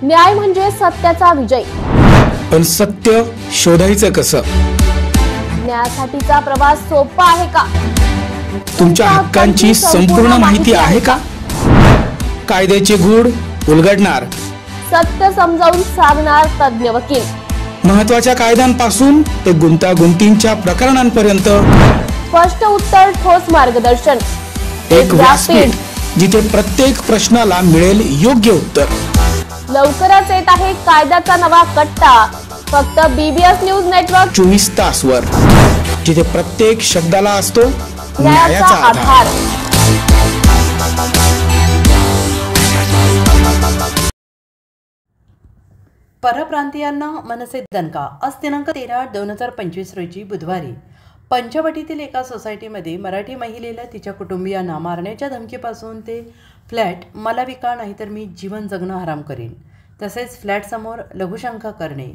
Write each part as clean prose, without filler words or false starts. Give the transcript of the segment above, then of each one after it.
न्याय म्हणजे सत्याचा विजय। पण सत्य शोधायचं कसं? न्यायासाठीचा प्रवास सोपा आहे का? तुमच्या हक्कांची संपूर्ण माहिती आहे का? कायद्याचे गूढ उलगडणार, सत्य समजावून सांगणार तज्ञ वकील। महत्त्वाच्या कायद्यांपासून ते गुंतागुंतींच्या प्रकरणांपर्यंत स्पष्ट उत्तर, ठोस मार्गदर्शन। एक व्यासपीठ जिथे प्रत्येक प्रश्नाला मिळेल योग्य उत्तर। लवकरच येत आहे कायद्याचा नवा कट्टा, फक्त BBS न्यूज नेटवर्क 24 तासवर, जिथे प्रत्येक शब्दाला असतो न्यायाचा आधार। परप्रांतीयांना मनसे दणका। आज दिनांक 13/8/2025 रोजी बुधवारी पंचवटीतील एका सोसायटीमध्ये मराठी महिलेला तिच्या कुटुंबियांना मारण्याच्या धमकीपासून ते फ्लॅट मला विका नाहीतर मी जीवन जगणं हराम करीन, तसेच फ्लॅटसमोर लघुशंका करणे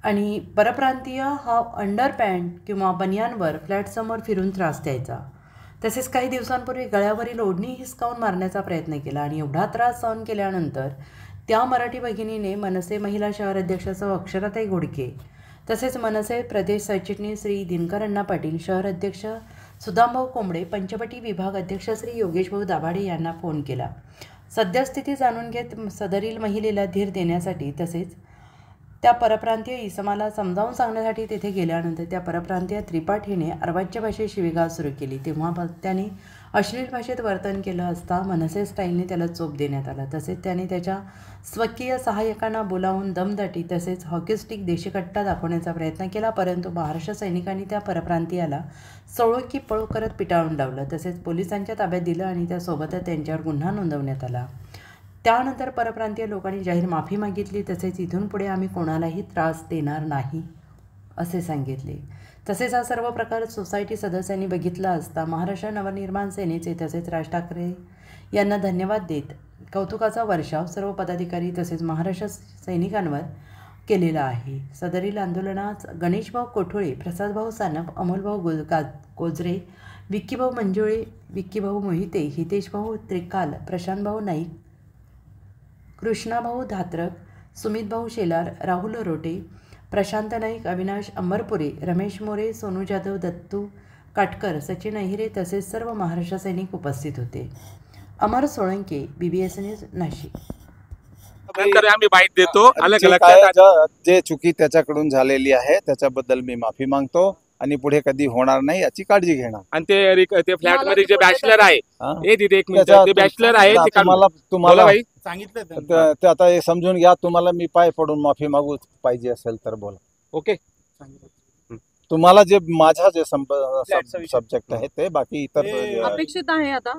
आणि परप्रांतीय हा अंडरपॅन्ट किंवा बनियानवर फ्लॅटसमोर फिरून त्रास द्यायचा। तसेच काही दिवसांपूर्वी गळ्यावरील ओढणी हिसकावून मारण्याचा प्रयत्न केला आणि एवढा त्रास सहन केल्यानंतर त्या मराठी भगिनीने मनसे महिला शहर अध्यक्षासह अक्षराताई घोडके तसेच मनसे प्रदेश सरचिटणीस श्री दिनकर अण्णा पाटील, शहर अध्यक्ष सुदामभाऊ कोंबडे, पंचवटी विभाग अध्यक्ष श्री योगेशभाऊ दाभाडे यांना फोन केला। सद्यस्थिती जाणून घेत सदरील महिलेला धीर देण्यासाठी तसेच त्या परप्रांतीय इसमाला समजावून सांगण्यासाठी तेथे गेल्यानंतर त्या परप्रांतीय त्रिपाठीने अर्वाच्य भाषेत शिवीगाळ सुरू केली। तेव्हा त्याने अश्लील भाषेत वर्तन केलं असता मनसे स्टाईलने त्याला चोप देण्यात आला। तसेच त्याने त्याच्या स्वकीय सहाय्यकांना बोलावून दमदाटी तसेच हॉकीस्टिक देशीकट्टा दाखवण्याचा प्रयत्न केला, परंतु महाराष्ट्र सैनिकांनी त्या परप्रांतीयाला सळो की पळो करत पिटाळून लावलं, तसेच पोलिसांच्या ताब्यात दिलं आणि त्यासोबतच त्यांच्यावर गुन्हा नोंदवण्यात आला। त्यानंतर परप्रांतीय लोकांनी जाहीर माफी मागितली, तसेच इथून पुढे आम्ही कोणालाही त्रास देणार नाही असे सांगितले। तसेच हा सर्व प्रकार सोसायटी सदस्यांनी बघितला असता महाराष्ट्र नवनिर्माण सेनेचे तसेच राज ठाकरे यांना धन्यवाद देत कौतुकाचा वर्षाव सर्व पदाधिकारी तसेच महाराष्ट्र सैनिकांवर केलेला आहे। सदरील आंदोलनात गणेशभाऊ कोठोळे, प्रसादभाऊ सानप, अमोलभाऊ गोजरे, विक्कीभाऊ मंजुळे, विक्कीभाऊ मोहिते, हितेशभाऊ त्रिकाल, प्रशांतभाऊ नाईक, कृष्णाभाऊ धात्रक, सुमितभाऊ शेलार, राहुल रोटे, प्रशांत नाईक, अविनाश अंबरपुरे, रमेश मोरे, सोनू जाधव, दत्तू काटकर, सचिन अहिरे तसेच सर्व महाराष्ट्र सैनिक उपस्थित होते। अमर सोळंके, BBS न्यूज, नाशिक। आम्ही बाईट देतो। जे चुकी त्याच्याकडून झालेली आहे त्याच्याबद्दल मी माफी मागतो आणि पुढे कधी होणार नाही याची काळजी घेणार। आणि ते फ्लॅट मध्ये जे बॅचलर आहे हे तिथे एक मिनिट, ते बॅचलर आहे तुम्हाला सांगितलं ते आता हे समजून घ्या। तुम्हाला मी पाय पडून माफी मागू पाहिजे असेल तर बोला। ओके, तुम्हाला जे माझा जे सब्जेक्ट आहे ते बाकी इतर अपेक्षित आहे आता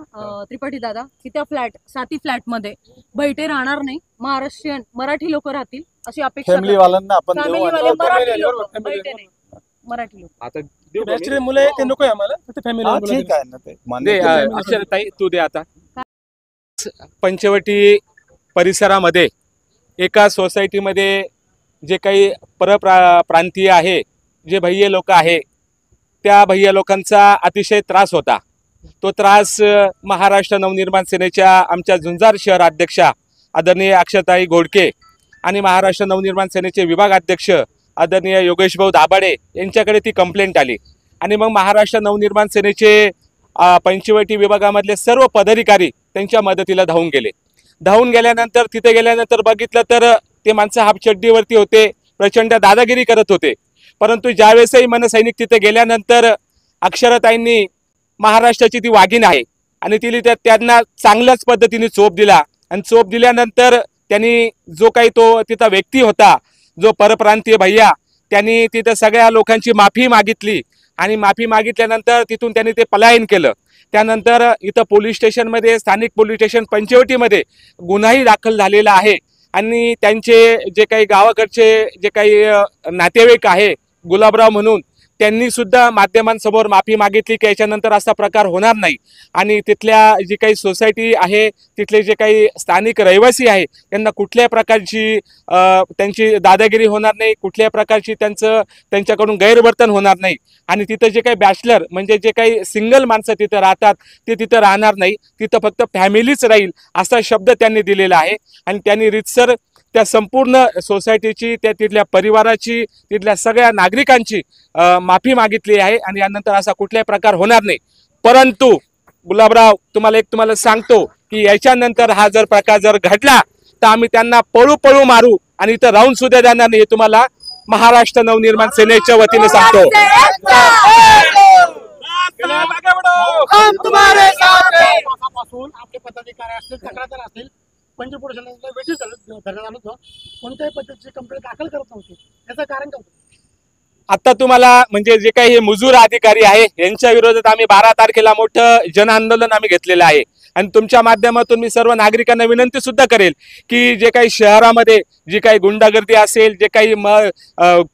त्रिपाठी दादा की त्या साथी फ्लॅट मध्ये बैठे राहणार नाही, महाराष्ट्रीयन मराठी लोक राहतील अशी अपेक्षा। फॅमिली वाल्यांना आपण मराठी लोक आता बॅचलर मुलं ते नको आहे आम्हाला, फक्त फॅमिली। ठीक आहे ना, ते मान्य। अक्षरताई तू दे आता। पंचवटी परिसरामध्ये एका सोसायटीमध्ये जे काही परप्रांतीय आहे, जे भय्ये लोक आहे, त्या भय्ये लोकांचा अतिशय त्रास होता। तो त्रास महाराष्ट्र नवनिर्माण सेनेच्या आमच्या झुंजार शहर अध्यक्षा आदरणीय अक्षताई घोडके आणि महाराष्ट्र नवनिर्माण सेनेचे विभाग अध्यक्ष आदरणीय योगेशभाऊ दाभाडे यांच्याकडे ती कंप्लेंट आली आणि मग महाराष्ट्र नवनिर्माण सेनेचे पंचवटी विभागामधले सर्व पदाधिकारी त्यांच्या मदतीला धावून गेले। धावून गेल्यानंतर तिथे गेल्यानंतर बघितलं तर ते माणसं हाफ चड्डीवरती होते, प्रचंड दादागिरी करत होते। परंतु ज्यावेळेसही मनसैनिक तिथे गेल्यानंतर अक्षरताईंनी महाराष्ट्राची ती वाघीण आहे आणि त्यांना चांगल्याच पद्धतीने चोप दिला आणि चोप दिल्यानंतर त्यांनी जो काही तो तिथं व्यक्ती होता, जो परप्रांतीय भैया, त्यांनी तिथं सगळ्या लोकांची माफी मागितली आणि माफी मागितल्यानंतर तिथून त्यांनी ते पलायन केलं। त्यानंतर इथं पोलीस स्टेशनमध्ये, स्थानिक पोलीस स्टेशन पंचवटीमध्ये गुन्हाही दाखल झालेला आहे आणि त्यांचे जे काही गावाकडचे जे काही नातेवाईक आहे गुलाबराव म्हणून, त्यांनी सुद्धा माध्यमांसमोर माफी मागितली की याच्यानंतर असा प्रकार होणार नाही आणि तिथल्या जी काही सोसायटी आहे, तिथले जे काही स्थानिक रहिवासी आहे, त्यांना कुठल्याही प्रकारची त्यांची दादागिरी होणार नाही, कुठल्याही प्रकारची त्यांच्याकडून गैरवर्तन होणार नाही आणि तिथं जे काही बॅचलर म्हणजे जे काही सिंगल माणसं तिथं राहतात ते तिथं राहणार नाही, तिथं फक्त फॅमिलीच राहील असा शब्द त्यांनी दिलेला आहे आणि त्यांनी रीतसर त्या संपूर्ण सोसायटीची, त्या तिथल्या परिवाराची, तिथल्या सगळ्या नागरिकांची माफी मागितली आहे आणि यानंतर असा कुठलाही प्रकार होणार नाही. परंतु गुलाबराव, तुम्हाला सांगतो की याच्यानंतर हा जर प्रकार जर घडला तर आम्ही त्यांना पळू पळू मारू आणि इथं राहून सुद्धा देणार नाही, हे तुम्हाला महाराष्ट्र नवनिर्माण सेनेच्या वतीने सांगतो. आपले पदाधिकारी असतील, तक्रारदार असतील, पंचपूर वेटीस धरण्यात आलं होतं, कोणत्याही पद्धतीची कंप्लेंट दाखल करत नव्हती. याचं कारण काय होतं? आता तुम्हाला म्हणजे जे काही हे मजूर अधिकारी आहे यांच्या विरोधात आम्ही 12 तारखेला मोठं जन आंदोलन आम्ही घेतलेलं आहे आणि तुमच्या माध्यमातून मी सर्व नागरिकांना विनंती सुद्धा करेल की जे काही शहरामध्ये जी काही गुंडागर्दी असेल, जे काही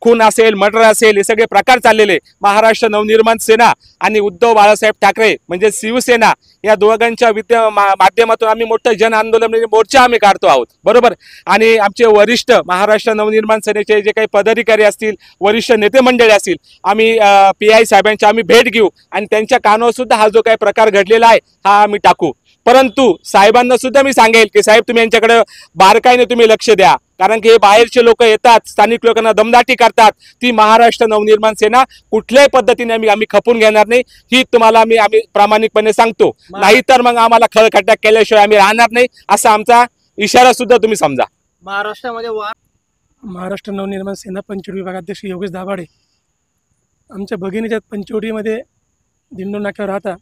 खून असेल, मर्डर असेल, हे सगळे प्रकार चाललेले, महाराष्ट्र नवनिर्माण सेना आणि उद्धव बाळासाहेब ठाकरे म्हणजे शिवसेना या दोघांच्या माध्यमातून आम्ही मोठं जन आंदोलन म्हणजे मोर्चा आम्ही काढतो आहोत, बरोबर. आणि आमचे वरिष्ठ महाराष्ट्र नवनिर्माण सेनेचे जे काही पदाधिकारी असतील, वरिष्ठ नेते मंडळी असतील, आम्ही PI साहेबांची आम्ही भेट घेऊ आणि त्यांच्या कानावर सुद्धा हा जो काही प्रकार घडलेला आहे हा आम्ही टाकू. परंतु साहेबांना सुद्धा मी सांगेल की साहेब, तुम्ही यांच्याकडे बारकाईने तुम्ही लक्ष द्या, कारण की हे बाहेरचे लोक येतात, स्थानिक लोकांना दमदाटी करतात. ती महाराष्ट्र नवनिर्माण सेना कुठल्याही पद्धतीने आम्ही खपून घेणार नाही, ही तुम्हाला आम्ही प्रामाणिकपणे सांगतो. नाहीतर मग आम्हाला खळखट्टा केल्याशिवाय आम्ही राहणार नाही, असा आमचा इशारा सुद्धा तुम्ही समजा. महाराष्ट्रामध्ये महाराष्ट्र नवनिर्माण सेना पंचवटी विभागाध्यक्ष योगेश दाभाडे आमच्या भगिनीच्या पंचवटीमध्ये दिंडोर नाक्यावर राहता.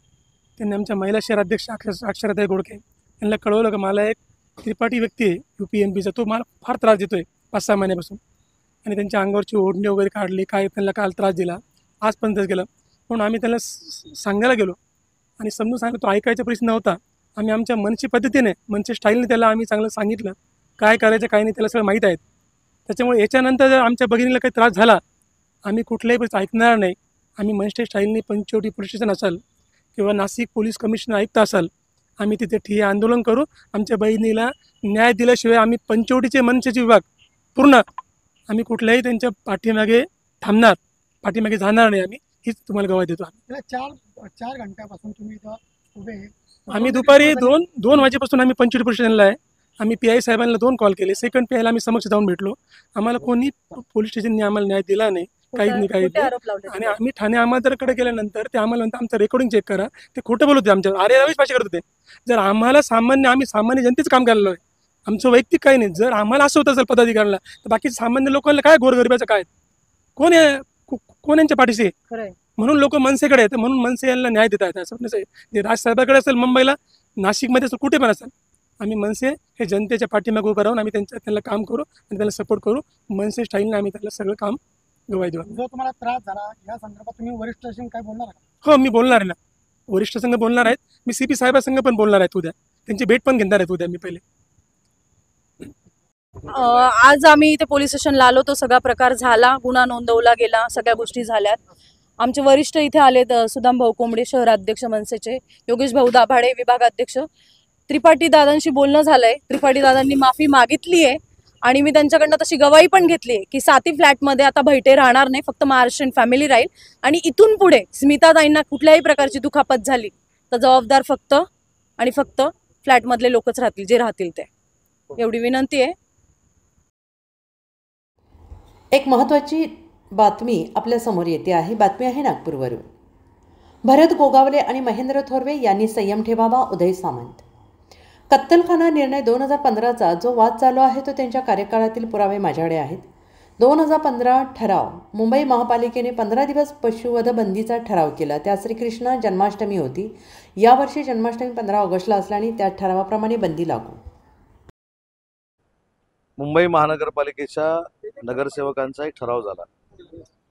त्यांनी आमच्या महिला शहराध्यक्ष अक्षराताई गोडके यांना कळवलं की मला एक त्रिपाठी व्यक्ती आहे UP-MPचा, तो मला फार त्रास देतोय 5-6 महिन्यापासून, आणि त्यांच्या अंगावरची ओढणी वगैरे काढली, काय त्यांना काल त्रास दिला, आज पण तसं केलं. म्हणून आम्ही त्यांना सांगायला गेलो आणि समजून सांगितलं, तो ऐकायचा प्रश्न नव्हता. आम्ही आमच्या मनची पद्धतीने, मनच्या स्टाईलने त्याला आम्ही चांगलं सांगितलं काय करायचं काय नाही, त्याला सगळं माहीत आहेत. त्याच्यामुळे याच्यानंतर जर आमच्या भगिनीला काही त्रास झाला, आम्ही कुठल्याही परिस्थितीत ऐकणार नाही. आम्ही मनच्या स्टाईलने पंचवटी पोलीस स्टेशन असाल किंवा नाशिक पोलीस कमिशनर आयुक्त असाल, आम्ही तिथे ठिय्या आंदोलन करू. आमच्या बहिणीला न्याय दिल्याशिवाय आम्ही पंचवटीचे मनसेचे विभाग पूर्ण आम्ही कुठल्याही त्यांच्या पाठीमागे थांबणार, पाठीमागे जाणार नाही. आम्ही हीच तुम्हाला गवाही देतो. चार घंट्यापासून तुम्ही इथं उभे. आम्ही दुपारी 2 वाजेपासून आम्ही पंचवटी पोलीस स्टेशनला आहे. आम्ही PI साहेबांना 2 कॉल केले. सेकंड PI ला आम्ही समक्ष जाऊन भेटलो. आम्हाला कोणी पोलीस स्टेशनने आम्हाला न्याय दिला नाही, काहीच नाही. आणि आम्ही ठाणे अहमदनगरकडे गेल्यानंतर ते आम्हाला म्हणतात आमचं रेकॉर्डिंग चेक करा. ते खोटं बोलत होते, आमच्यावर आरेरावीच भाषा करत होते. जर आम्हाला आम्ही सामान्य जनतेचं काम करायला आहे, आमचं वैयक्तिक काही नाही. जर आम्हाला असं होत असेल पदाधिकाऱ्याला, तर बाकी सामान्य लोकांना काय गोरगरिबाचं काय, कोण यांच्या पाठीशी? म्हणून लोक मनसेकडे आहेत, म्हणून मनसे यांना न्याय देत आहेत. असं नसेल जे राजसाहेबाकडे असेल, मुंबईला, नाशिकमध्ये असेल, कुठे पण असेल, आम्ही मनसे हे जनतेच्या पाठीमागे उभं राहून आम्ही त्यांना काम करू आणि त्यांना सपोर्ट करू. मनसे स्टाईलने आम्ही त्याला सगळं काम गवाही देऊ. जो तुम्हाला त्रास झाला या संदर्भात तुम्ही वरिष्ठ संघ काय बोलणार का? हो, मी बोलणार आहे ना. वरिष्ठ संघ बोलणार आहेत. मी CP साहेबांसंघ पण बोलणार आहेत उद्या. त्यांची भेट पण घेणार आहेत उद्या मी पहिले. आज आम्ही इथे पोलीस स्टेशनला आलो, तो सगळा प्रकार झाला, गुन्हा नोंदवला गेला, सगळ्या गोष्टी झाल्यात. आमचे वरिष्ठ इथे आलेत, सुदाम भाऊ कोंबडे शहराध्यक्ष मनसेचे, योगेश भाऊ दाभाडे विभागाध्यक्ष. त्रिपाठी दादांशी बोलणं झालंय, त्रिपाठी दादांनी माफी मागितली आहे आणि मी त्यांच्याकडनं तशी गवाही पण घेतली की 7 फ्लॅटमध्ये आता भैटे राहणार नाही, फक्त महाराष्ट्रीयन फॅमिली राहील. आणि इथून पुढे स्मिताताईंना कुठल्याही प्रकारची दुखापत झाली तर जबाबदार फक्त आणि फक्त फ्लॅटमधले लोकच राहतील, जे राहतील ते. एवढी विनंती आहे. एक महत्त्वाची बातमी आपल्या समोर येते आहे. बातमी आहे नागपूरवरून. भरत गोगावले आणि महेंद्र थोरवे यांनी संयम ठेवावा, उदय सामंत. कत्तलखाना निर्णय 2015चा जो वाद चालू आहे तो त्यांच्या कार्यकाळातील पुरावे माझ्याकडे आहेत. 2015 ठराव. मुंबई महापालिकेने 15 दिवस पशुवध बंदीचा ठराव केला. त्या श्रीकृष्ण जन्माष्टमी होती. यावर्षी जन्माष्टमी 15 ऑगस्टला असल्याने त्या ठरावाप्रमाणे बंदी लागू. मुंबई महानगरपालिकेच्या नगरसेवकांचा एक ठराव झाला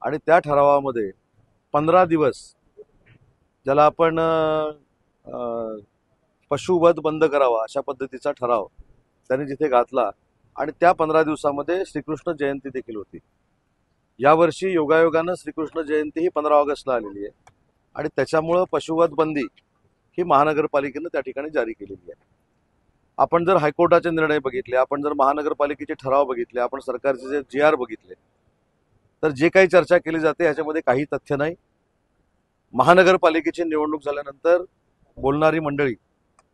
आणि त्या ठरावामध्ये 15 दिवस ज्याला आपण पशुवध बंद करावा अशा पद्धतीचा ठराव त्यांनी जिथे घातला आणि त्या 15 दिवसामध्ये श्रीकृष्ण जयंती देखील होती. यावर्षी योगायोगानं श्रीकृष्ण जयंती ही 15 ऑगस्टला आलेली आहे आणि त्याच्यामुळं पशुवध बंदी ही महानगरपालिकेनं त्या ठिकाणी जारी केलेली आहे. आपण जर हायकोर्टाचे निर्णय बघितले, आपण जर महानगरपालिकेचे ठराव बघितले, आपण सरकारचे जे GR बघितले, तर जे काही चर्चा केली जाते ह्याच्यामध्ये काही तथ्य नाही. महानगरपालिकेची निवडणूक झाल्यानंतर बोलणारी मंडळी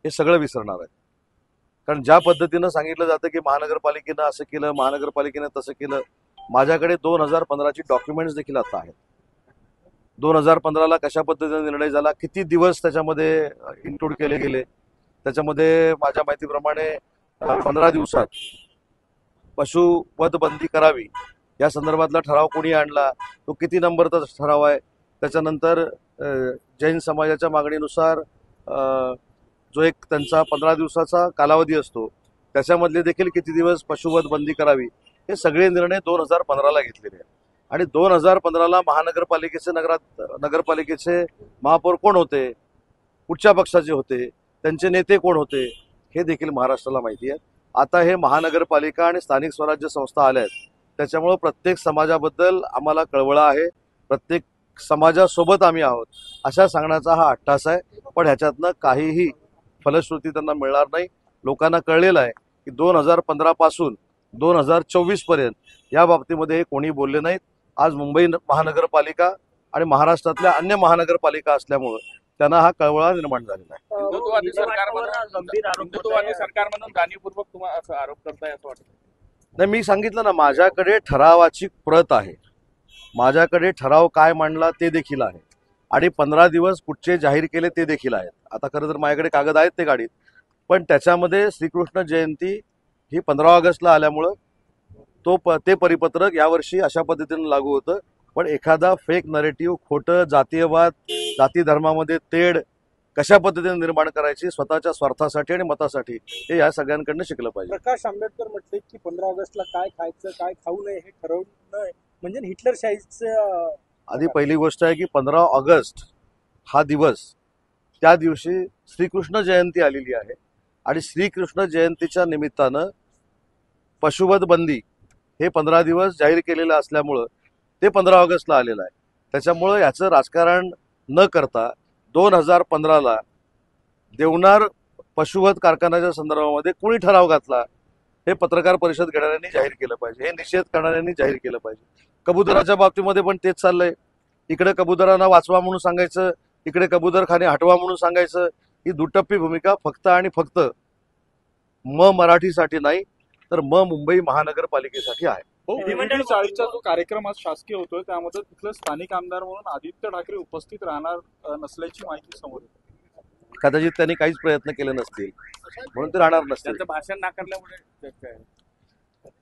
हे सगळं विसरणार आहे. कारण ज्या पद्धतीनं सांगितलं जातं की महानगरपालिकेनं असं केलं, महानगरपालिकेनं तसं केलं, माझ्याकडे 2015ची डॉक्युमेंट्स देखील आता आहेत. 2015ला कशा पद्धतीने निर्णय झाला, किती दिवस त्याच्यामध्ये इन्क्लूड केले गेले, त्याच्यामध्ये माझ्या माहितीप्रमाणे 15 दिवसात पशुवध बंदी करावी या संदर्भातला ठराव कोणी आणला, तो किती नंबरचा ठराव आहे, त्याच्यानंतर जैन समाजाच्या मागणीनुसार जो एक त्यांचा 15 दिवसाचा कालावधी असतो त्याच्यामधले देखील किती दिवस पशुवध बंदी करावी, हे सगळे निर्णय 2015ला घेतलेले आहेत. आणि 2015ला नगरपालिकेचे महापौर कोण होते, कुठच्या पक्षाचे होते, त्यांचे नेते कोण होते, हे देखील महाराष्ट्राला माहिती आहे. आता हे महानगरपालिका आणि स्थानिक स्वराज्य संस्था आल्या आहेत, त्याच्यामुळं प्रत्येक समाजाबद्दल आम्हाला कळवळा आहे, प्रत्येक समाजासोबत आम्ही आहोत अशा सांगण्याचा हा अट्टास आहे. पण ह्याच्यातनं काहीही फलश्रुती त्यांना मिळणार नाही. लोकांना कळलेलं आहे की 2015 पासून 2024 पर्यंत या बाबतीमध्ये हे कोणी बोलले नाहीत. आज मुंबई महानगरपालिका आणि महाराष्ट्रातल्या अन्य महानगरपालिका असल्यामुळं त्यांना हा कळवळा निर्माण झालेला आहे. हिंदुत्ववादी सरकार म्हणून जाणीवपूर्वक तुम्हाला असं आरोप करताय असं वाटतं? नाही, मी सांगितलं ना, माझ्याकडे ठरावाची प्रत आहे, माझ्याकडे ठराव काय मांडला ते देखील आहे आणि 15 दिवस कुठचे जाहीर केले ते देखील आहेत. आता खरं तर माझ्याकडे कागद आहेत ते गाडीत, पण त्याच्यामध्ये श्रीकृष्ण जयंती ही 15 ऑगस्टला आल्यामुळं ते परिपत्रक यावर्षी अशा पद्धतीनं लागू होतं. पण एखादा फेक नरेटिव्ह, खोटं जातीयवाद, जाती धर्मामध्ये तेढ कशा पद्धतीने निर्माण करायची स्वतःच्या स्वार्थासाठी आणि मतासाठी, हे या सगळ्यांकडनं शिकलं पाहिजे. प्रकाश आंबेडकर म्हटले की 15 ऑगस्टला काय खायचं काय खाऊ नये हे ठरवणं म्हणजे हिटलरशाहीचं. आधी पहिली गोष्ट आहे की 15 ऑगस्ट हा दिवस, त्या दिवशी श्रीकृष्ण जयंती आलेली आहे आणि श्रीकृष्ण जयंतीच्या निमित्तानं पशुवध बंदी हे 15 दिवस जाहीर केलेलं असल्यामुळं ते 15 ऑगस्टला आलेलं आहे. त्याच्यामुळं याचं राजकारण न करता 2015ला देवनार पशुवध कारखान्याच्या संदर्भामध्ये कोणी ठराव घातला हे पत्रकार परिषद घेणाऱ्यांनी जाहीर केलं पाहिजे, हे निषेध करणाऱ्यांनी जाहीर केलं पाहिजे. कबुतराच्या बाबतीमध्ये पण तेच चाललंय. इकडे कबुतरांना वाचवा म्हणून सांगायचं, इकडे कबूतरखाने हटवा म्हणून सांगायचं. ही दुटप्पी भूमिका फक्त आणि फक्त मराठीसाठी नाही तर मुंबई महानगरपालिकेसाठी आहे. विधिमंडळ चाळीचा जो कार्यक्रम आज शासकीय होतोय त्यामध्ये तिथलं स्थानिक आमदार म्हणून आदित्य ठाकरे उपस्थित राहणार नसल्याची माहिती समोर येते. कदाचित त्यांनी काहीच प्रयत्न केले नसतील म्हणून ते राहणार नसतील. त्यांचं भाषण नाकारल्यामुळे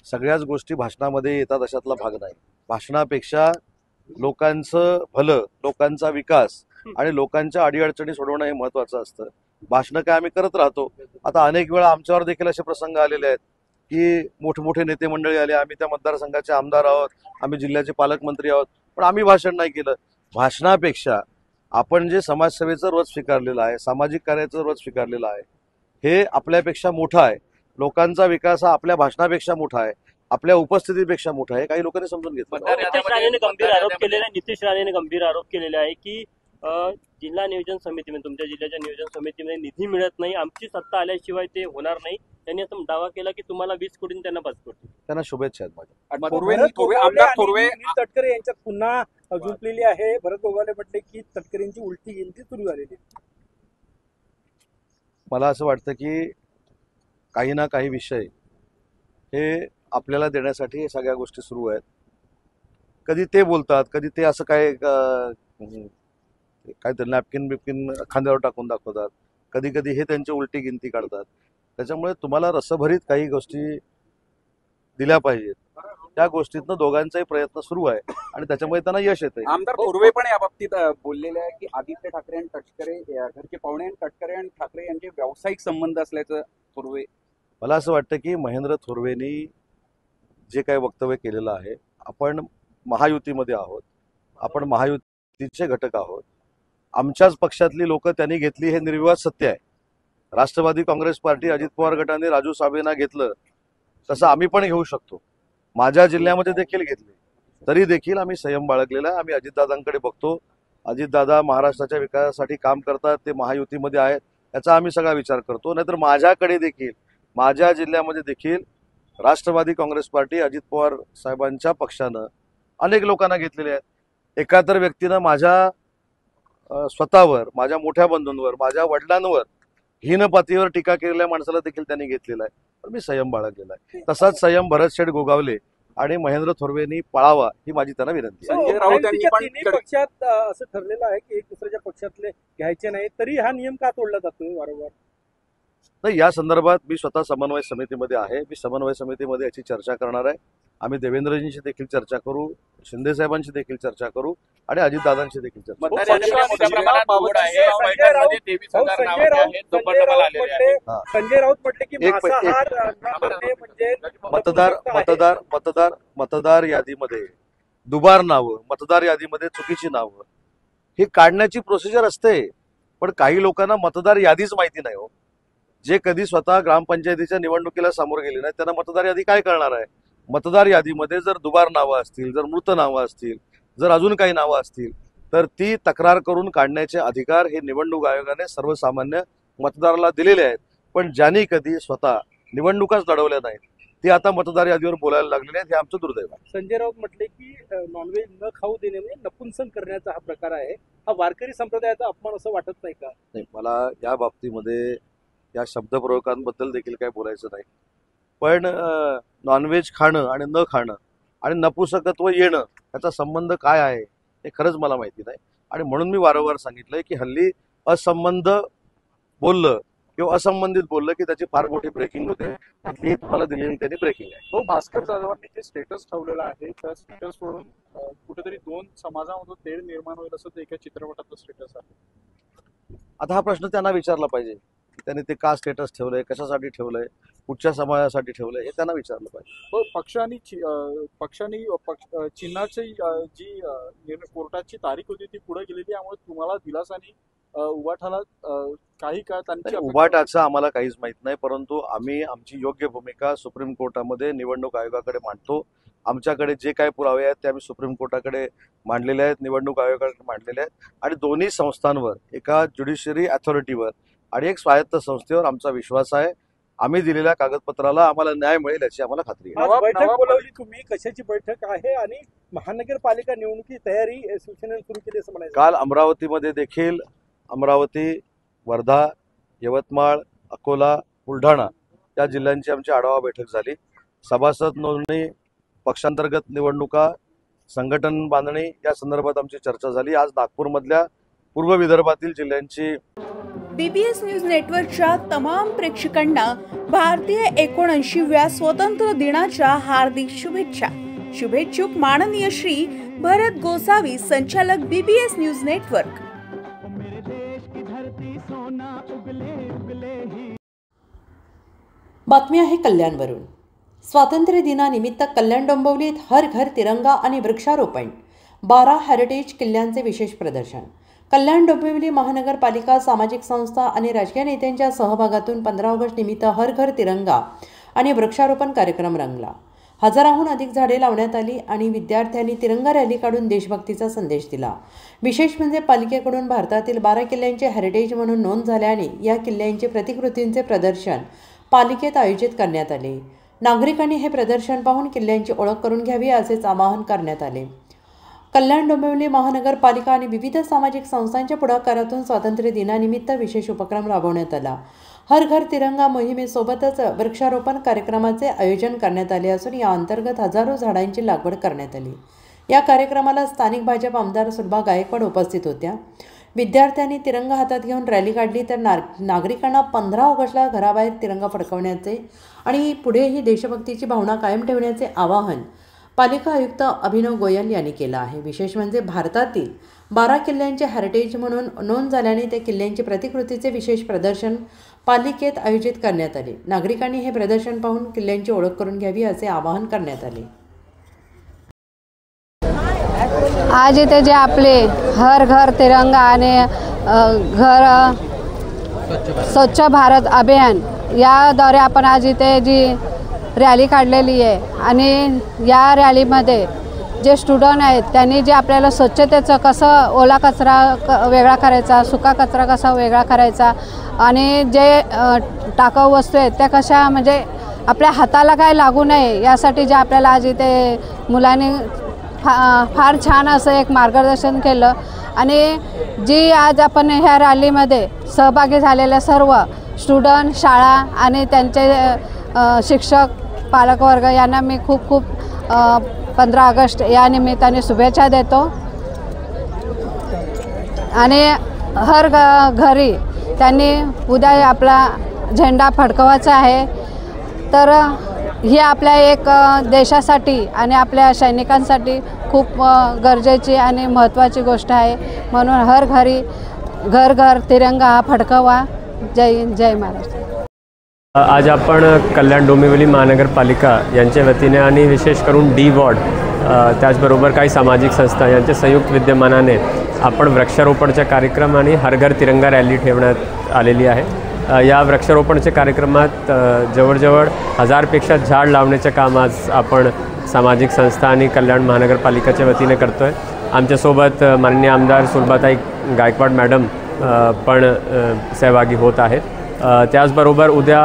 सगळ्याच गोष्टी भाषणामध्ये येतात अशातला भाग नाही. भाषणापेक्षा लोकांचं भलं, लोकांचा विकास आणि लोकांच्या अडीअडचणी सोडवणं हे महत्वाचं असतं. भाषणं काय आम्ही करत राहतो. आता अनेक वेळा आमच्यावर देखील असे प्रसंग आलेले आहेत की मोठमोठे नेते मंडळी आले, आम्ही त्या मतदारसंघाचे आमदार आहोत, आम्ही जिल्ह्याचे पालकमंत्री आहोत, पण आम्ही भाषण नाही केलं. भाषणापेक्षा आपण जे समाजसेवेचं रोज स्वीकारलेलं आहे, सामाजिक कार्याचं रोज स्वीकारलेलं आहे, हे आपल्यापेक्षा मोठं आहे. लोकांचा विकास हा आपल्या भाषणापेक्षा मोठा आहे, आपल्या उपस्थितीपेक्षा मोठा आहे. काही लोकांनी समजून घेतलं. नितेश राणेने गंभीर आरोप केलेले आहे की जिल्हा नियोजन समितीमध्ये, तुमच्या जिल्ह्याच्या नियोजन समितीमध्ये निधी मिळत नाही, आमची सत्ता आल्याशिवाय ते होणार नाही. त्यांनी असं दावा केला की तुम्हाला 20 कोटी त्यांना 5 कोटी. त्यांना शुभेच्छा आहेत माझ्या. तटकरे यांच्यात पुन्हा जुंपलेली आहे. भरत गोगावले म्हटले की तटकरेंची उलटी गिनती सुरू झालेली. मला असं वाटतं की काही ना काही विषय हे आपल्याला देण्यासाठी हे सगळ्या गोष्टी सुरू आहेत. कधी ते बोलतात, कधी ते असं काय नॅपकिन बिपकिन खांद्यावर टाकून दाखवतात, कधी कधी हे त्यांची उलटी गिनती काढतात. त्याच्यामुळे तुम्हाला रसभरीत काही गोष्टी दिल्या पाहिजेत. त्या गोष्टीतनं दोघांचाही प्रयत्न सुरू आहे आणि त्याच्यामुळे त्यांना यश येतंय. आमदार थोरवे पण या बाबतीत बोललेले आहे की आदित्य ठाकरे आणि तटकरे, घरचे पाहुणे आणि तटकरे आणि ठाकरे यांचे व्यावसायिक संबंध असल्याचं थोरवे. मला असं वाटतं की महेंद्र थोरवेंनी जे काही वक्तव्य केलेलं आहे, आपण महायुतीमध्ये आहोत, आपण महायुतीचे घटक आहोत, आमच्याच पक्षातली लोक त्यांनी घेतली हे निर्विवाद सत्य आहे. राष्ट्रवादी काँग्रेस पार्टी, अजित पवार गटाने राजू साबळेंना घेतलं तसं आम्ही पण घेऊ शकतो. माझ्या जिल्ह्यामध्ये देखील घेतले, तरी देखील आम्ही संयम बाळगलेला आहे. आम्ही अजितदादांकडे बघतो. अजितदादा महाराष्ट्राच्या विकासासाठी काम करतात, ते महायुतीमध्ये आहेत, याचा आम्ही सगळा विचार करतो. नाहीतर माझ्याकडे देखील, माझ्या जिल्ह्यामध्ये देखील राष्ट्रवादी काँग्रेस पार्टी, अजित पवार साहेबांच्या पक्षानं अनेक लोकांना घेतलेले आहेत. एका तर व्यक्तीनं माझ्या स्वतःवर, माझ्या मोठ्या बंधूंवर, माझ्या वडिलांवर हीनपतीवर टीका केलेल्या माणसाला देखील त्यांनी घेतलेला आहे. पण मी संयम बाळगलेला आहे. तसाच संयम भरत शेठ गोगावले आणि महेंद्र थोरवेंनी पाळावा ही माझी त्यांना विनंती आहे. संजय राऊत यांनी पण तिन्ही पक्षात असं ठरलेलं आहे की एक दुसऱ्याच्या पक्षातले घ्यायचे नाही, तरी हा नियम का तोडला जातो वारंवार? नाही, या संदर्भात मी स्वतः समन्वय समितीमध्ये आहे. मी समन्वय समितीमध्ये याची चर्चा करणार आहे. आम्ही देवेंद्रजींशी देखील चर्चा करू, शिंदे साहेबांशी देखील चर्चा करू आणि अजितदादांशी देखील चर्चा करू. संजय राऊत म्हटले की मांसाहार म्हणजे मतदार यादीमध्ये दुबार नावं, मतदार यादीमध्ये चुकीची नावं ही काढण्याची प्रोसिजर असते. पण काही लोकांना मतदार यादीच माहिती नाही हो. जे कधी स्वतः ग्रामपंचायतीच्या निवडणुकीला सामोरे गेले नाही त्यांना मतदार यादी काय कळणार आहे? मतदार यादीमध्ये जर दुबार नावं असतील, जर मृत नावं असतील, जर अजून काही नावं असतील तर ती तक्रार करून काढण्याचे अधिकार हे निवडणूक आयोगाने सर्वसामान्य मतदाराला दिलेले आहेत. पण ज्यांनी कधी स्वतः निवडणुकाच लढवल्या नाहीत ते आता मतदार यादीवर बोलायला लागलेले आहेत. हे आमचं दुर्दैव आहे. संजय राऊत म्हटले की नॉनव्हेज न खाऊ देणे म्हणजे नपुंसक करण्याचा हा प्रकार आहे. हा वारकरी संप्रदायाचा अपमान असं वाटत नाही का? नाही, मला या बाबतीमध्ये या शब्दप्रयोगांबद्दल देखील काय बोलायचं नाही. पण नॉनव्हेज खाणं आणि न खाणं आणि नपुंसकत्व येणं याचा संबंध काय आहे हे खरंच मला माहिती नाही. आणि म्हणून मी वारंवार सांगितलंय की हल्ली असंबंध बोललं किंवा असंबंधित बोललं की त्याची फार मोठी ब्रेकिंग होते. ती तुम्हाला दिलेली त्यांनी ब्रेकिंग आहे. तो भास्कर जाधवांनी जे स्टेटस ठेवलेलं आहे त्या स्टेटसवरून कुठेतरी दोन समाजामधून तेढ निर्माण होईल असं ते एका चित्रपटातलं स्टेटस आहे. आता हा प्रश्न त्यांना विचारला पाहिजे की त्यांनी ते का स्टेटस ठेवलंय, कशासाठी ठेवलंय, कुठच्या समाजासाठी ठेवलंय हे त्यांना विचारलं पाहिजे. पक्षांनी चिन्हाची जी कोर्टाची तारीख होती ती पुढे गेलेली, त्यामुळे तुम्हाला दिलासानी उबाठाला काही काळ त्यांची उबाटाचं आम्हाला काहीच माहित नाही. परंतु आम्ही आमची योग्य भूमिका सुप्रीम कोर्टामध्ये निवडणूक आयोगाकडे मांडतो. आमच्याकडे जे काही पुरावे आहेत ते आम्ही सुप्रीम कोर्टाकडे मांडलेले आहेत, निवडणूक आयोगाकडे मांडलेले आहेत. आणि दोन्ही संस्थांवर, एका ज्युडिशरी अथॉरिटीवर आणि एक स्वायत्त संस्थेवर आमचा विश्वास आहे. आम्ही दिलेल्या कागदपत्राला आम्हाला न्याय मिळेल याची आम्हाला खात्री आहे. आज बैठक बोलावली तुम्ही, कशाची बैठक आहे आणि महानगरपालिका निवडणुकीची तयारी शिवसेनेने सुरू केली असं म्हणायचं? काल अमरावतीमध्ये देखील अमरावती, वर्धा, यवतमाळ, अकोला, बुलढाणा या जिल्ह्यांची आमची आढावा बैठक झाली. सभासद नोंदणी, पक्षांतर्गत निवडणुका, संघटन बांधणी या संदर्भात आमची चर्चा झाली. आज नागपूरमधल्या पूर्व विदर्भातील जिल्ह्यांची बीबीएस न्यूज नेटवर्कच्या तमाम प्रेक्षकांना भारतीय 79व्या स्वतंत्र दिनाच्या हार्दिक शुभेच्छा. शुभेच्छुक माननीय श्री भरत गोसावी, संचालक बीबीएस न्यूज नेटवर्क. बातमी आहे कल्याणवरून. स्वातंत्र्य दिनानिमित्त कल्याण डोंबिवलीत हर घर तिरंगा आणि वृक्षारोपण, 12 हेरिटेज किल्ल्यांचे विशेष प्रदर्शन. कल्याण डोंबिवली महानगरपालिका, सामाजिक संस्था आणि राजकीय नेत्यांच्या सहभागातून 15 ऑगस्ट निमित्त हर घर तिरंगा आणि वृक्षारोपण कार्यक्रम रंगला. हजाराहून अधिक झाडे लावण्यात आली आणि विद्यार्थ्यांनी तिरंगा रॅली काढून देशभक्तीचा संदेश दिला. विशेष म्हणजे पालिकेकडून भारतातील 12 किल्ल्यांचे हेरिटेज म्हणून नोंद झाल्याने या किल्ल्यांचे प्रतिकृतींचे प्रदर्शन पालिकेत आयोजित करण्यात आले. नागरिकांनी हे प्रदर्शन पाहून किल्ल्यांची ओळख करून घ्यावी असेच आवाहन करण्यात आले. कल्याण डोंबिवली महानगरपालिका आणि विविध सामाजिक संस्थांच्या पुढाकारातून स्वातंत्र्य दिनानिमित्त विशेष उपक्रम राबवण्यात आला. हर घर तिरंगा मोहिमेसोबतच वृक्षारोपण कार्यक्रमाचे आयोजन करण्यात आले असून या अंतर्गत हजारो झाडांची लागवड करण्यात आली. या कार्यक्रमाला स्थानिक भाजप आमदार सुलभा गायकवाड उपस्थित होत्या. विद्यार्थ्यांनी तिरंगा हातात घेऊन रॅली काढली तर नागरिकांना 15 ऑगस्टला घराबाहेर तिरंगा फडकवण्याचे आणि पुढेही देशभक्तीची भावना कायम ठेवण्याचे आवाहन पालिका आयुक्त अभिनव गोयल यांनी केलं आहे. विशेष म्हणजे भारतातील 12 किल्ल्यांचे हेरिटेज म्हणून नोंद झाल्याने त्या किल्ल्यांची प्रतिकृतीचे विशेष प्रदर्शन पालिकेत आयोजित करण्यात आले. नागरिकांनी हे प्रदर्शन पाहून किल्ल्यांची ओळख करून घ्यावी असे आवाहन करण्यात आले. आज इथे जे आपले हर घर तिरंगा आणि घर स्वच्छ भारत अभियान याद्वारे आपण आज इथे जी रॅली काढलेली आहे आणि या रॅलीमध्ये जे स्टुडंट आहेत त्यांनी जे आपल्याला स्वच्छतेचं कसं ओला कचरा वेगळा करायचा, सुका कचरा कसा वेगळा करायचा आणि जे टाकाऊ वस्तू आहेत त्या कशा म्हणजे आपल्या हाताला काय लागू नये यासाठी जे आपल्याला आज इथे मुलांनी फार छान असं एक मार्गदर्शन केलं. आणि जी आज आपण ह्या रॅलीमध्ये सहभागी झालेल्या सर्व स्टुडंट, शाळा आणि त्यांचे शिक्षक, पालकवर्ग यांना मी खूप खूप 15 ऑगस्ट या निमित्ताने शुभेच्छा देतो. आणि हर घरी त्यांनी उद्या आपला झेंडा फडकवायचा आहे. तर ही आपल्या एक देशासाठी आणि आपल्या सैनिकांसाठी खूप गरजेची आणि महत्त्वाची गोष्ट आहे. म्हणून हर घरी घर घर तिरंगा हा फडकवा. जय हिंद, जय महाराष्ट्र. आज आपण कल्याण डोंबिवली महानगरपालिका यांच्या वतीने आणि विशेष करून डी वॉर्ड त्याचबरोबर काही सामाजिक संस्था यांच्या संयुक्त विद्यमानाने आपण वृक्षारोपणचा कार्यक्रम आणि हर घर तिरंगा रॅली ठेवण्यात आलेली आहे. या वृक्षारोपणच्या कार्यक्रमात जवळजवळ 1000पेक्षा झाड लावण्याचं काम आज आपण सामाजिक संस्था आणि कल्याण महानगरपालिकेच्या वतीने करतो आहे. आमच्यासोबत माननीय आमदार सुलभाताई गायकवाड मॅडम पण सहभागी होत आहेत. त्याचबरोबर उद्या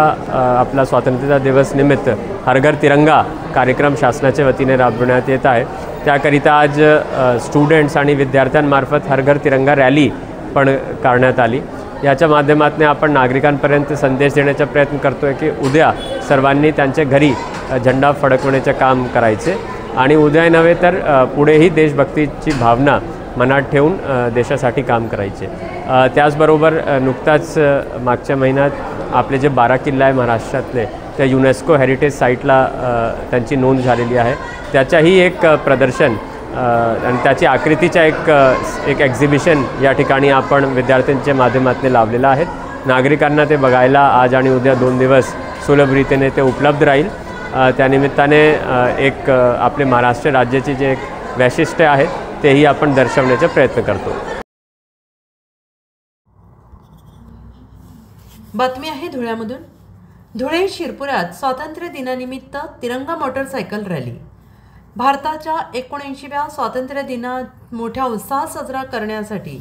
आपला स्वातंत्र्य दिवस निमित्त हर घर तिरंगा कार्यक्रम शासनाच्या वतीने राबवण्यात येत आहे. त्याकरिता आज स्टुडंट्स आणि विद्यार्थ्यांमार्फत हर घर तिरंगा रॅली पण करण्यात आली. याच्या माध्यमातून आपण नागरिकांपर्यंत संदेश देण्याचा प्रयत्न करतो आहे की उद्या सर्वांनी त्यांच्या घरी झेंडा फडकवण्याचं काम करायचे आणि उद्या नव्हे तर पुढेही देशभक्तीची भावना मनात ठेवून देशासाठी काम करायचे. त्याचबरोबर नुकताच मागच्या महिन्यात आपले जे 12 किल्ले आहे महाराष्ट्रातले त्या युनेस्को हेरिटेज साईटला त्यांची नोंद झालेली आहे. त्याच्याही एक प्रदर्शन आणि त्याची आकृतीचा एक एक्झिबिशन या ठिकाणी आपण विद्यार्थ्यांच्या माध्यमातून लावलेलं आहे. नागरिकांना ते बघायला आज आणि उद्या 2 दिवस सुलभरीतीने ते उपलब्ध राहील. त्यानिमित्ताने एक आपले महाराष्ट्र राज्याचे जे एक वैशिष्ट्य आहे तेही आपण दर्शवण्याचा प्रयत्न करतो. बातमी आहे धुळ्यामधून. धुळे शिरपुरात स्वातंत्र्य दिनानिमित्त तिरंगा मोटरसायकल रॅली. भारताच्या 79व्या स्वातंत्र्य दिना मोठ्या उत्साहात साजरा करण्यासाठी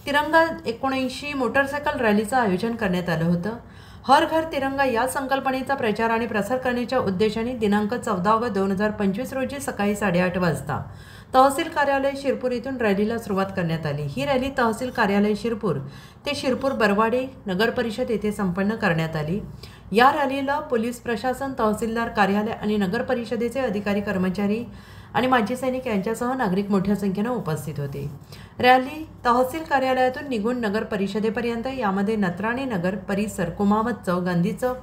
तिरंगा 79 मोटरसायकल रॅलीचं आयोजन करण्यात आलं होतं. हर घर तिरंगा या संकल्पनेचा प्रचार आणि प्रसार करण्याच्या उद्देशाने दिनांक 14/2/2025 रोजी सकाळी 8:30 वाजता तहसील कार्यालय शिरपूर येथून रॅलीला सुरुवात करण्यात आली. ही रॅली तहसील कार्यालय शिरपूर ते शिरपूर बरवाडे नगर परिषद येथे संपन्न करण्यात आली. या रॅलीला पोलीस प्रशासन, तहसीलदार कार्यालय आणि नगर परिषदेचे अधिकारी, कर्मचारी आणि माजी सैनिक यांच्यासह नागरिक मोठ्या संख्येने उपस्थित होते. रॅली तहसील कार्यालयातून निघून नगर परिषदेपर्यंत, यामध्ये नत्राणी नगर परिसर, कुमावत चौक, गांधी चौक,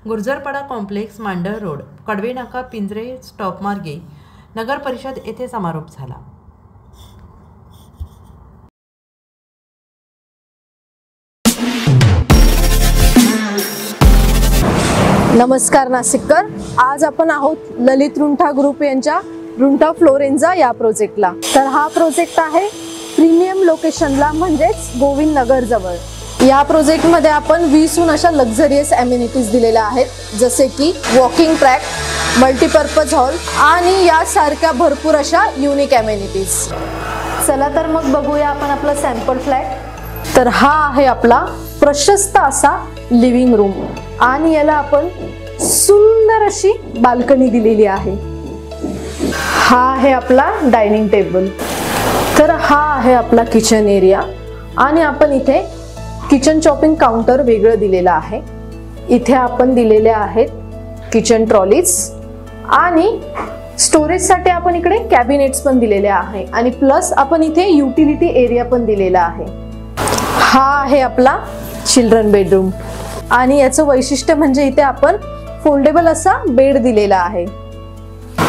गुर्जरपाडा कॉम्प्लेक्स, मांडर रोड, कडवे नाका, पिंजरे स्टॉप मार्गे नगर परिषद येथे समारोप झाला. नमस्कार नाशिककर. आज आपण आहोत ललित रुंठा ग्रुप यांच्या रुंठा फ्लोरेन्झा या प्रोजेक्टला. तर हा प्रोजेक्ट आहे प्रीमियम लोकेशनला, म्हणजेच गोविंद नगर जवळ. या प्रोजेक्टमध्ये आपण 20हून अशा लक्झरियस ॲम्युनिटीज दिलेल्या आहेत, जसे की वॉकिंग ट्रॅक, मल्टीपर्पज हॉल आणि यासारख्या भरपूर अशा युनिक ॲम्युनिटीज. चला तर मग बघूया आपण आपला सॅम्पल फ्लॅट. तर हा आहे आपला प्रशस्त असा लिव्हिंग रूम आणि याला आपण सुंदर अशी बाल्कनी दिलेली आहे. हा आहे आपला डायनिंग टेबल. तर हा आहे आपला किचन एरिया आणि आपण इथे किचन चॉपिंग काउंटर वेगळं दिलेलं आहे. इथे आपण दिलेले आहेत किचन ट्रॉलीज आणि स्टोरेजसाठी आपण इकडे कॅबिनेट्स पण दिलेले आहे आणि प्लस आपण इथे युटिलिटी एरिया पण दिलेला आहे. हा आहे आपला चिल्ड्रन बेडरूम आणि याचं वैशिष्ट्य म्हणजे इथे आपण फोल्डेबल असा बेड दिलेला आहे.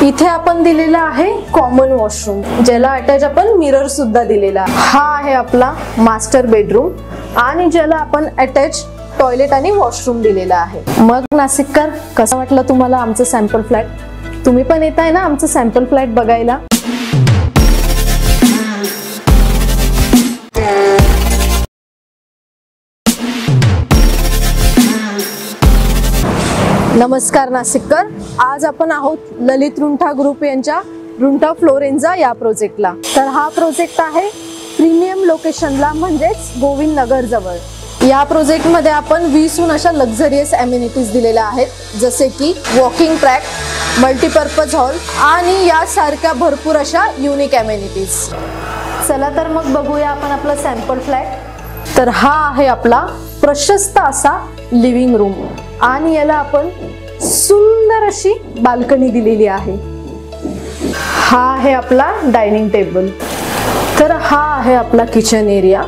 इथे आपण दिलेला आहे कॉमन वॉशरूम, ज्याला अटॅच आपण मिरर सुद्धा दिलेला. हा आहे आपला मास्टर बेडरूम आणि ज्याला आपण अटॅच टॉयलेट आणि वॉशरूम दिलेला आहे. मग नाशिककर, कसं वाटलं तुम्हाला आमचं सॅम्पल फ्लॅट? तुम्ही पण येत आहे ना आमचं सॅम्पल फ्लॅट बघायला? नमस्कार नाशिककर. आज आपण आहोत ललित रुंठा ग्रुप यांच्या रुंठा फ्लोरेन्झा या प्रोजेक्टला. तर हा प्रोजेक्ट आहे प्रीमियम लोकेशनला, म्हणजेच गोविंद नगर जवळ. या प्रोजेक्टमध्ये आपण 20हून अशा लक्झरियस ॲम्युनिटीज दिलेल्या आहेत, जसे की वॉकिंग ट्रॅक, मल्टीपर्पज हॉल आणि यासारख्या भरपूर अशा युनिक ॲम्युनिटीज. चला तर मग बघूया आपण आपला सॅम्पल फ्लॅट. तर हा आहे आपला प्रशस्त असा लिव्हिंग रूम आणि याला आपण सुंदर अशी बाल्कनी दिलेली आहे. हा आहे आपला डायनिंग टेबल. तर हा आहे आपला किचन एरिया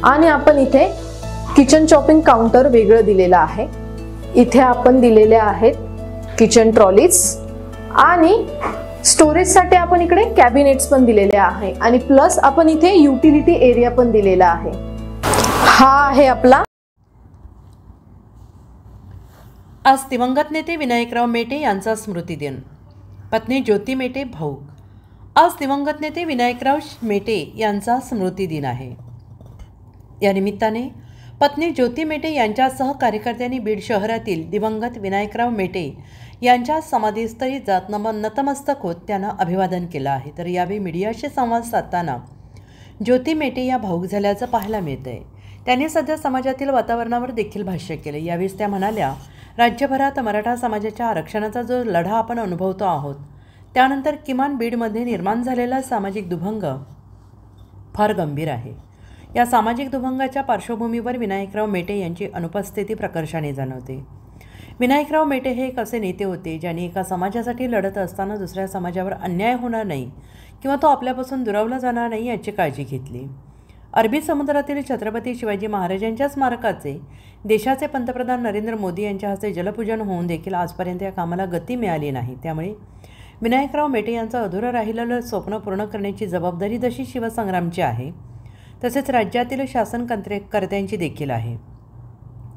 आणि आपण इथे किचन चॉपिंग काउंटर वेगळं दिलेलं आहे. इथे आपण दिलेले आहेत किचन ट्रॉलीज आणि स्टोरेजसाठी आपण इकडे कॅबिनेट्स पण दिलेले आहे आणि प्लस आपण इथे युटिलिटी एरिया पण दिलेला आहे. हा आहे आपला. आज दिवंगत नेते विनायकराव मेटे यांचा स्मृतिदिन. पत्नी ज्योती मेटे भाऊक. आज दिवंगत नेते विनायकराव मेटे यांचा स्मृतिदिन आहे. या निमित्ताने पत्नी ज्योती मेटे यांच्यासह कार्यकर्त्यांनी बीड शहरातील दिवंगत विनायकराव मेटे यांच्या समाधीस्थळी जात नतमस्तक होत त्यांना अभिवादन केलं आहे. तर यावेळी मीडियाशी संवाद साधताना ज्योती मेटे या भाऊक झाल्याचं पाहायला मिळतंय. त्यांनी सध्या समाजातील वातावरणावर देखील भाष्य केलं. यावेळी त्या म्हणाल्या, राज्यभरात मराठा समाजाच्या आरक्षणाचा जो लढा आपण अनुभवतो आहोत त्यानंतर किमान बीडमध्ये निर्माण झालेला सामाजिक दुभंग फार गंभीर आहे. या सामाजिक दुभंगाच्या पार्श्वभूमीवर विनायकराव मेटे यांची अनुपस्थिती प्रकर्षाने जाणवते. विनायकराव मेटे हे एक असे नेते होते ज्यांनी एका समाजासाठी लढत असताना दुसऱ्या समाजावर अन्याय होणार नाही किंवा तो आपल्यापासून दुरावला जाणार नाही याची काळजी घेतली. अरबी समुद्रातील छत्रपती शिवाजी महाराजांच्या स्मारकाचे देशाचे पंतप्रधान नरेंद्र मोदी यांच्या हस्ते जलपूजन होऊन देखील आजपर्यंत या कामाला गती मिळाली नाही. त्यामुळे विनायकराव मेटे यांचं अधुरं राहिलेलं स्वप्न पूर्ण करण्याची जबाबदारी जशी शिवसंग्रामची आहे तसेच राज्यातील शासन कर्त्यांची देखील आहे.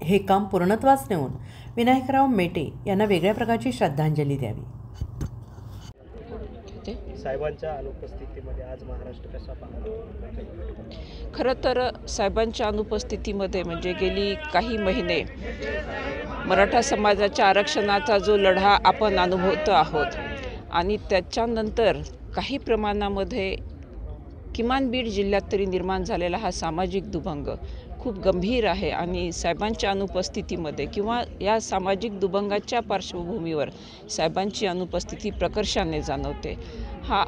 हे काम पूर्णत्वास नेऊन विनायकराव मेटे यांना वेगळ्या प्रकारची श्रद्धांजली द्यावी. साहेबांच्या अनुपस्थितीमध्ये आज महाराष्ट्र कसा पाहतो? खरं तर साहेबांच्या अनुपस्थितीमध्ये म्हणजे गेली काही महिने मराठा समाजाच्या आरक्षणाचा जो लढा आपण अनुभवतो आहोत आणि त्याच्यानंतर काही प्रमाणामध्ये किमान बीड जिल्ह्यात तरी निर्माण झालेला हा सामाजिक दुभंग खूप गंभीर आहे आणि साहेबांच्या अनुपस्थितीमध्ये किंवा या सामाजिक दुभंगाच्या पार्श्वभूमीवर साहेबांची अनुपस्थिती प्रकर्षाने जाणवते. हा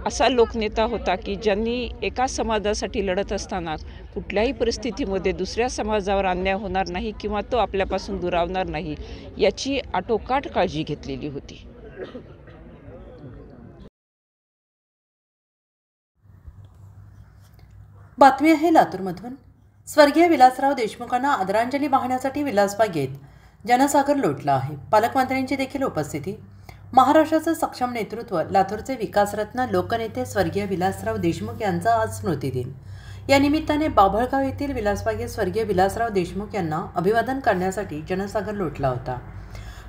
असा लोकनेता होता की ज्यांनी एका समाजासाठी लढत असताना कुठल्याही परिस्थितीमध्ये दुसऱ्या समाजावर अन्याय होणार नाही किंवा तो आपल्यापासून दुरावणार नाही याची आटोकाट काळजी घेतलेली होती. बातमी आहे लातूरमधून. स्वर्गीय विलासराव देशमुखांना आदरांजली वाहण्यासाठी विलासबागेत जनसागर लोटला आहे. पालकमंत्र्यांची देखील उपस्थिती. महाराष्ट्राचं सक्षम नेतृत्व. लातूरचे विकासरत्न लोकनेते स्वर्गीय विलासराव देशमुख यांचा आज स्मृतिदिन. या निमित्ताने बाभळगाव येथील विलासबागेत स्वर्गीय विलासराव देशमुख यांना अभिवादन करण्यासाठी जनसागर लोटला होता.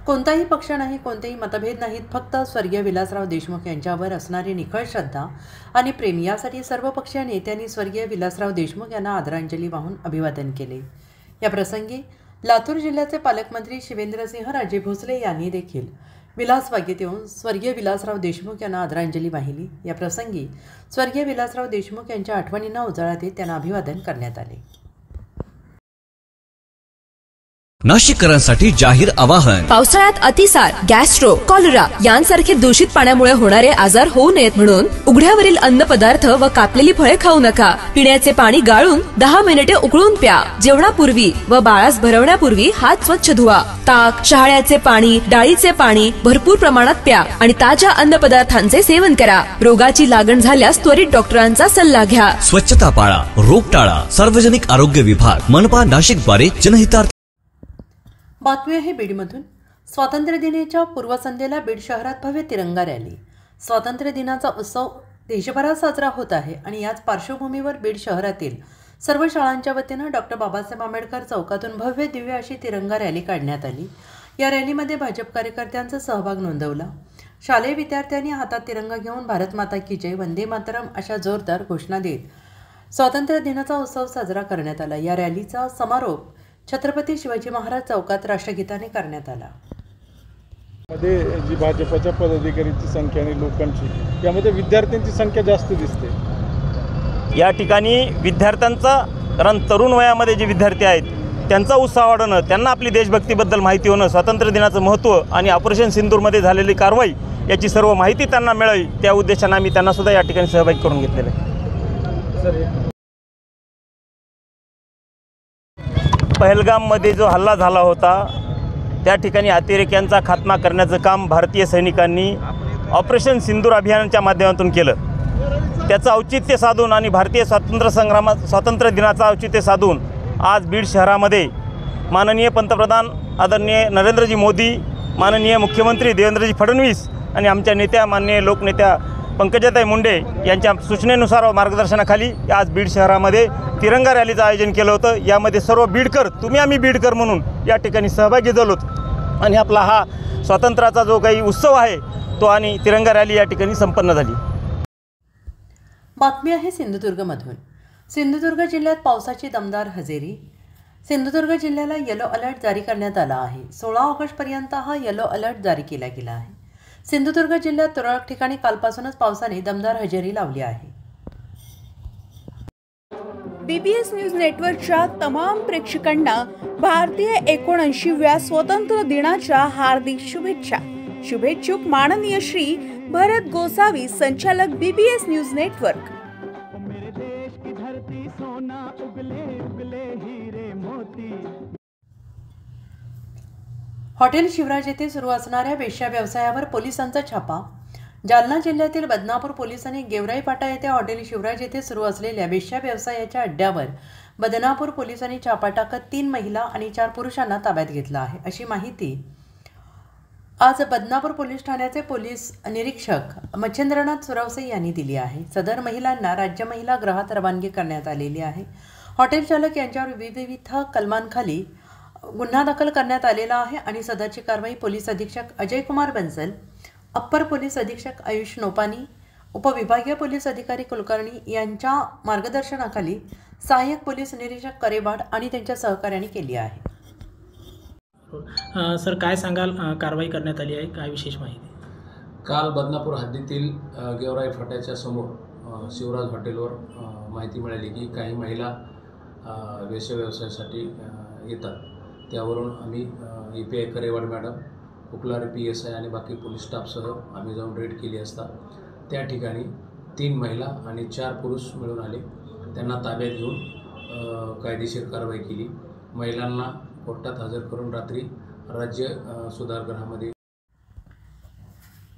कोणताही पक्ष नाही, कोणतेही मतभेद नाहीत, फक्त स्वर्गीय विलासराव देशमुख यांच्यावर असणारी निखळ श्रद्धा आणि प्रेम यासाठी सर्वपक्षीय नेत्यांनी स्वर्गीय विलासराव देशमुख यांना आदरांजली वाहून अभिवादन केले. या प्रसंगी लातूर जिल्ह्याचे पालकमंत्री शिवेंद्रसिंहराजे भोसले यांनी देखील विलासबागेत येऊन स्वर्गीय विलासराव देशमुख यांना आदरांजली वाहिली. या प्रसंगी स्वर्गीय विलासराव देशमुख यांच्या आठवणींना उजाळा देत त्यांना अभिवादन करण्यात आले. नाशिककरांसाठी जाहीर आवाहन. पावसाळ्यात अतिसार, गॅस्ट्रो, कॉलरा यांसारखे दूषित पाण्यामुळे होणारे आजार होऊ नयेत म्हणून उघड्यावरील अन्नपदार्थ व कापलेली फळे खाऊ नका. पिण्याचे पाणी गाळून 10 मिनिटे उकळून प्या. जेवणापूर्वी व बाळास भरवण्यापूर्वी हात स्वच्छ धुवा. ताक, शहाळ्याचे पाणी, डाळीचे पाणी भरपूर प्रमाणात प्या आणि ताज्या अन्नपदार्थांचे सेवन करा. रोगाची लागण झाल्यास त्वरित डॉक्टरांचा सल्ला घ्या. स्वच्छता पाळा, रोग टाळा. सार्वजनिक आरोग्य विभाग, मनपा नाशिक द्वारे जनहितार्थ. बातमी आहे बीडमधून. स्वातंत्र्य दिनाच्या पूर्वसंध्येला बीड शहरात भव्य तिरंगा रॅली. स्वातंत्र्य दिनाचा उत्सव देशभरात साजरा होत आहे आणि याच पार्श्वभूमीवर बीड शहरातील सर्व शाळांच्या वतीनं डॉक्टर बाबासाहेब आंबेडकर चौकातून भव्य दिव्य अशी तिरंगा रॅली काढण्यात आली. या रॅलीमध्ये भाजप कार्यकर्त्यांचा सहभाग नोंदवला. शालेय विद्यार्थ्यांनी हातात तिरंगा घेऊन भारत माता की जय, वंदे मातरम अशा जोरदार घोषणा देत स्वातंत्र्य दिनाचा उत्सव साजरा करण्यात आला. या रॅलीचा समारोप छत्रपती शिवाजी महाराज चौकात राष्ट्रगीताने करण्यात आला. मध्ये जी भाजपच्या पदाधिकाऱ्यांची संख्या आणि लोकांची यामध्ये विद्यार्थ्यांची संख्या जास्त दिसते. या ठिकाणी विद्यार्थ्यांचा, कारण तरुण वयामध्ये जे विद्यार्थी आहेत त्यांचा उत्साह वाढवणं, त्यांना आपली देशभक्तीबद्दल माहिती होणं, स्वातंत्र्य दिनाचं महत्त्व आणि ऑपरेशन सिंदूरमध्ये झालेली कारवाई याची सर्व माहिती त्यांना मिळावी त्या उद्देशाने आम्ही त्यांना सुद्धा या ठिकाणी सहभागी करून घेतलेलं आहे. पहलगाममध्ये जो हल्ला झाला होता त्या ठिकाणी अतिरेक्यांचा खात्मा करण्याचं काम भारतीय सैनिकांनी ऑपरेशन सिंदूर अभियानाच्या माध्यमातून केलं. त्याचं औचित्य साधून आणि भारतीय स्वातंत्र्य दिनाचं औचित्य साधून आज बीड शहरामध्ये माननीय पंतप्रधान आदरणीय नरेंद्रजी मोदी, माननीय मुख्यमंत्री देवेंद्रजी फडणवीस आणि आमच्या नेत्या माननीय लोकनेत्या पंकजाताई मुंडे यांच्या सूचनेनुसार व मार्गदर्शनाखाली आज बीड शहरामध्ये तिरंगा रॅलीचं आयोजन केलं होतं. यामध्ये सर्व बीडकर, तुम्ही आम्ही बीडकर म्हणून या ठिकाणी सहभागी झालोत आणि आपला हा स्वातंत्र्याचा जो काही उत्सव आहे तो आणि तिरंगा रॅली या ठिकाणी संपन्न झाली. बातमी आहे सिंधुदुर्गमधून. सिंधुदुर्ग जिल्ह्यात पावसाची दमदार हजेरी. सिंधुदुर्ग जिल्ह्याला येलो अलर्ट जारी करण्यात आला आहे. 16 ऑगस्टपर्यंत हा येलो अलर्ट जारी केला गेला आहे. सिंधुदुर्ग जिल्ह्यात तुरळक ठिकाणी कालपासूनच पावसाने दमदार हजेरी लावली आहे. बीबीएस न्यूज नेटवर्कच्या तमाम प्रेक्षकांना भारतीय 79व्या स्वातंत्र्य दिनाच्या हार्दिक शुभेच्छा. शुभेच्छुक माननीय श्री भरत गोसावी, संचालक BBS news network. Hotel Shivraj येथे सुरू असणाऱ्या वेश्या व्यवसायावर पोलिसांचा छापा. जालना जिल्ह्यातील बदनापूर पोलिसांनी गेवराई फाटा येथे हॉटेल शिवराज येथे सुरू असलेल्या वेश्या व्यवसायाच्या अड्ड्यावर बदनापूर पोलिसांनी छापा टाकत 3 महिला आणि 4 पुरुषांना ताब्यात घेतलं आहे, अशी माहिती आज बदनापूर पोलीस ठाण्याचे पोलीस निरीक्षक मच्छिंद्रनाथ सुरवसे यांनी दिली आहे. सदर महिलांना राज्य महिला गृहात रवानगी करण्यात आलेली आहे. हॉटेल चालक यांच्यावर विविध कलमांखाली गुन्हा दाखल करण्यात आलेला आहे आणि सदरची कारवाई पोलीस अधीक्षक अजय कुमार बंसल, अप्पर पोलीस अधीक्षक आयुष नोपानी, उपविभागीय पोलीस अधिकारी कुलकर्णी यांच्या मार्गदर्शनाखाली सहाय्यक पोलीस निरीक्षक करेवाड आणि त्यांच्या सहकार्याने केली आहे. सर, काय सांगाल, कारवाई करण्यात आली आहे, काय विशेष माहिती? काल बदनापूर हद्दीतील गेवराई फाट्याच्या समोर शिवराज हॉटेलवर माहिती मिळाली की काही महिला वेश्या व्यवसायासाठी येतात. त्यावरून आम्ही EPI करेवाड मॅडम, कुकलारे PSI आणि बाकी पोलीस स्टाफसह आम्ही जाऊन रेड केली असता त्या ठिकाणी 3 महिला आणि 4 पुरुष मिळून आले. त्यांना ताब्यात घेऊन कायदेशीर कारवाई केली. महिलांना कोर्टात हजर करून रात्री राज्य सुधारगृहामध्ये.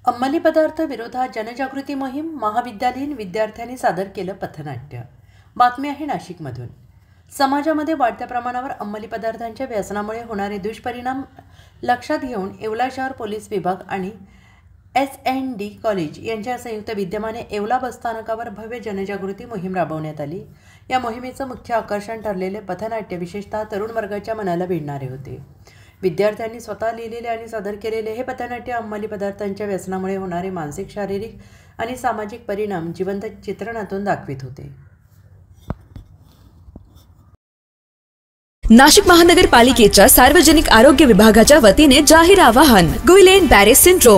अंमली पदार्थ विरोधात जनजागृती मोहीम. महाविद्यालयीन विद्यार्थ्यांनी सादर केलं पथनाट्य. बातमी आहे नाशिकमधून. समाजामध्ये वाढत्या प्रमाणावर अंमली पदार्थांच्या व्यसनामुळे होणारे दुष्परिणाम लक्षात घेऊन येवला शहर पोलीस विभाग आणि SND कॉलेज यांच्या संयुक्त विद्यमाने येवला बसस्थानकावर भव्य जनजागृती मोहीम राबवण्यात आली. या मोहिमेचं मुख्य आकर्षण ठरलेले पथनाट्य विशेषतः तरुण वर्गाच्या मनाला भिडणारे होते. विद्यार्थ्यांनी स्वतः लिहिलेले आणि सादर केलेले हे पथनाट्य अंमली पदार्थांच्या व्यसनामुळे होणारे मानसिक, शारीरिक आणि सामाजिक परिणाम जिवंत चित्रणातून दाखवित होते. नाशिक महानगरपालिकेच्या सार्वजनिक आरोग्य विभागाच्या वतीने जाहीर आवाहन. Guillain बॅरे syndrome